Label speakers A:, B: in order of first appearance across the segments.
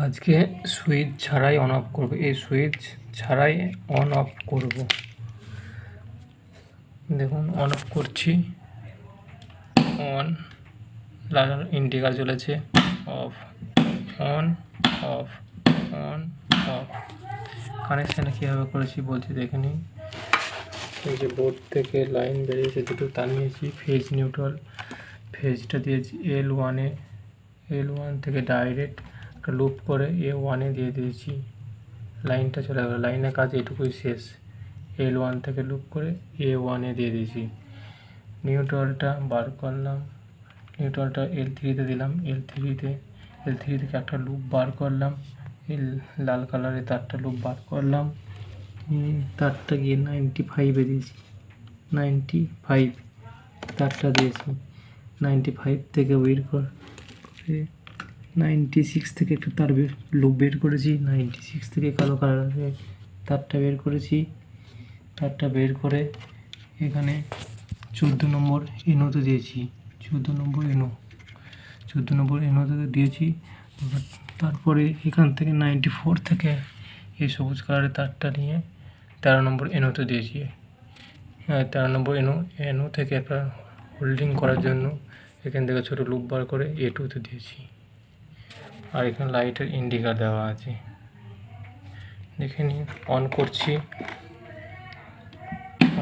A: আজকে সুইচ ছাড়াই on off করব। এই সুইচ ছাড়াই অন অফ করব। দেখুন অন অফ করছি। অন, লাল ইন্ডিকেটর জ্বলেছে। Off, on, off, on, off. কানেকশানে কীভাবে করেছি বলছি দেখে নিন। এই যে বোর্ড থেকে লাইন বেরিয়েছে, দুটো তার নিয়েছি। ফেজ নিউট্রাল, ফেজটা দিয়েছি L1-এ। L1 থেকে ডাইরেক্ট একটা লুপ করে A1-এ দিয়ে দিয়েছি। লাইনটা চলে গেল, লাইনের কাজ এটুকুই শেষ। L1 থেকে লুপ করে A1-এ দিয়ে দিয়েছি। নিউট্রালটা বার করলাম, নিউট্রালটা L3-তে দিলাম। L3 থেকে একটা লুপ বার করলাম, এই লাল কালারের তারটা লুপ বার করলাম। তারটা গিয়ে 95-এ দিয়েছি। 95 তারটা দিয়েছি। 95 থেকে বের করে 96 থেকে একটা তার লুপ বের করেছি। 96 থেকে কালো কালারের তারটা বের করেছি। তারটা বের করে এখানে 14 নম্বর এনোতে দিয়েছি। 14 নম্বর এনোতে দিয়েছি। তারপরে এখান থেকে 94 থেকে এই সবুজ কালারের তারটা নিয়ে 13 নম্বর এনোতে দিয়েছি। 13 নম্বর এনো থেকে একটা হোল্ডিং করার জন্য এখান থেকে ছোটো লুপ বার করে A2-তে দিয়েছি। আর এখানে লাইটের ইন্ডিকেটর দেওয়া আছে, দেখে নিন। অন করছি,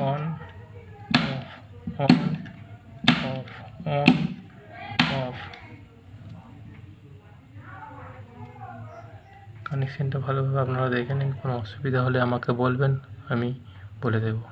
A: on, off, on, off, on, off. কানেকশানটা ভালোভাবে আপনারা দেখে নিন। কোনো অসুবিধা হলে আমাকে বলবেন, আমি বলে দেবো।